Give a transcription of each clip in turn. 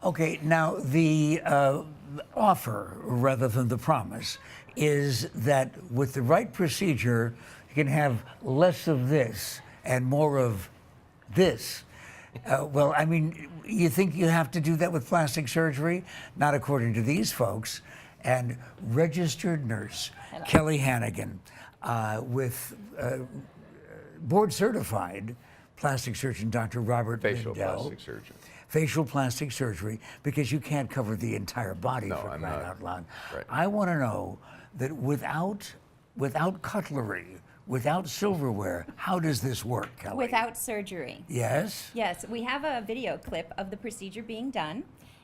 Okay, now the offer, rather than the promise, is that with the right procedure, you can have less of this and more of this. Well, I mean, you think you have to do that with plastic surgery? Not according to these folks. And registered nurse Kelly Hannigan with board certified plastic surgeon Dr. Robert Facial Mindell. plastic surgeon. Facial plastic surgery, because you can't cover the entire body for crying out loud. Right. I want to know that without cutlery, without silverware, how does this work, Kelly? Without surgery. Yes? Yes, we have a video clip of the procedure being done,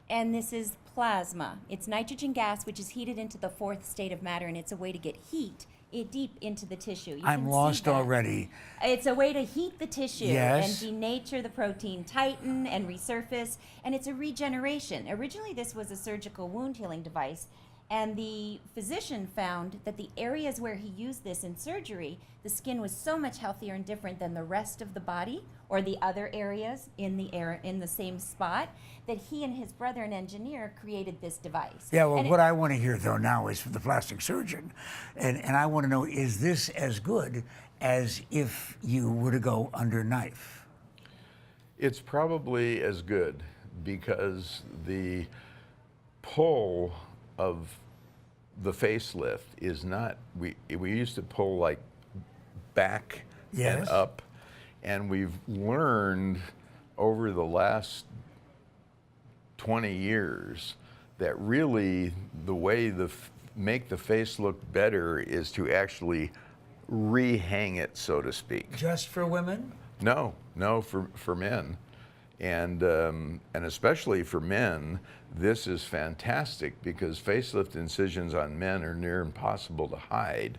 and this is plasma. It's nitrogen gas, which is heated into the fourth state of matter, and it's a way to get heat deep into the tissue. I'm lost already. It's a way to heat the tissue Yes. and denature the protein, tighten and resurface, and it's a regeneration. Originally, this was a surgical wound healing device, and the physician found that the areas where he used this in surgery, the skin was so much healthier and different than the rest of the body or the other areas in the same spot, that he and his brother, an engineer, created this device. Yeah, well, what I want to hear, though, now is from the plastic surgeon. And I want to know, is this as good as if you were to go under knife? It's probably as good because the pull of the facelift is not, we used to pull like back Yes. and up, and we've learned over the last 20 years that really the way make the face look better is to actually rehang it, so to speak. Just for women? No, for men. And especially for men, this is fantastic because facelift incisions on men are near impossible to hide.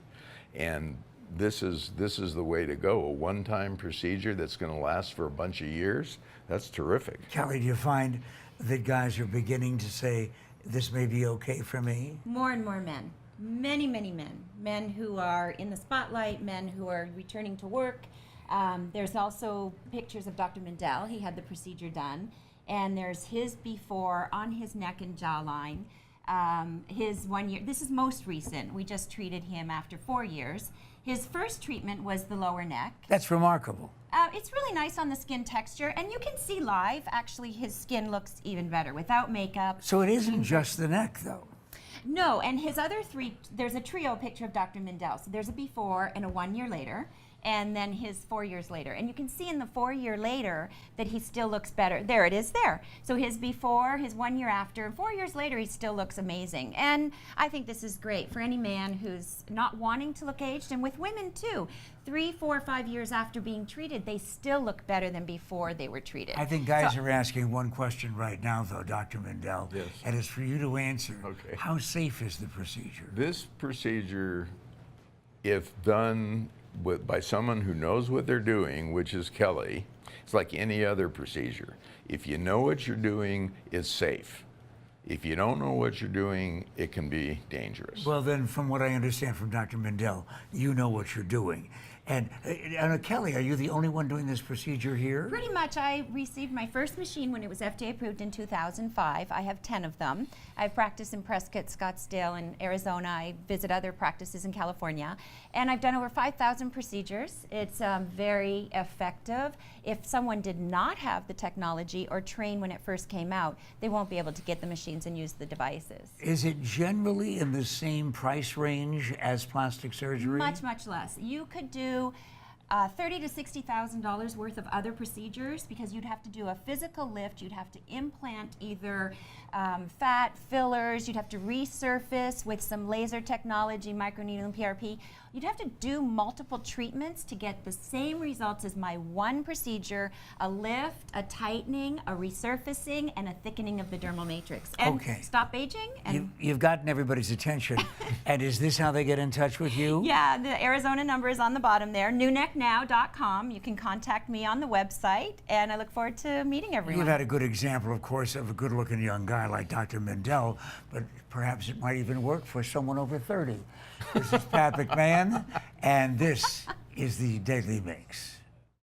And this is the way to go. A one-time procedure that's going to last for a bunch of years, that's terrific. Kelly, do you find that guys are beginning to say, this may be okay for me? More and more men. Many, many men. Men who are in the spotlight, men who are returning to work. There's also pictures of Dr. Mindell. He had the procedure done. And there's his before on his neck and jawline. His 1 year, this is most recent. We just treated him after 4 years. His first treatment was the lower neck. That's remarkable. It's really nice on the skin texture, and you can see live, actually, his skin looks even better without makeup. So it isn't just the neck, though. No, and his other three, there's a trio picture of Dr. Mindell. So there's a before and a 1 year later, and then his 4 years later. And you can see in the 4 year later that he still looks better. There it is there. So his before, his 1 year after, 4 years later, he still looks amazing. And I think this is great for any man who's not wanting to look aged, and with women too. 3, 4, 5 years after being treated, they still look better than before they were treated. I think guys are asking one question right now, though, Dr. Mindell. Yes. And it's for you to answer. Okay. How safe is the procedure? This procedure, if done by someone who knows what they're doing, which is Kelly, it's like any other procedure. If you know what you're doing, it's safe. If you don't know what you're doing, it can be dangerous. Well, then, from what I understand from Dr. Mindell, you know what you're doing. And Kelly, are you the only one doing this procedure here? Pretty much. I received my first machine when it was FDA approved in 2005. I have 10 of them. I practice in Prescott, Scottsdale, and Arizona. I visit other practices in California. And I've done over 5,000 procedures. It's very effective. If someone did not have the technology or train when it first came out, they won't be able to get the machines and use the devices. Is it generally in the same price range as plastic surgery? Much, much less. You could do $30,000 to $60,000 worth of other procedures because you'd have to do a physical lift, you'd have to implant either fat, fillers, you'd have to resurface with some laser technology, microneedling, PRP. You'd have to do multiple treatments to get the same results as my one procedure, a lift, a tightening, a resurfacing, and a thickening of the dermal matrix. And Okay. stop aging. And You've gotten everybody's attention. And is this how they get in touch with you? yeah, the Arizona number is on the bottom there, newnecknow.com. You can contact me on the website, and I look forward to meeting everyone. You've had a good example, of course, of a good-looking young guy like Dr. Mindell, but perhaps it might even work for someone over 30. This is Pat McMahon, and this is the Daily Mix.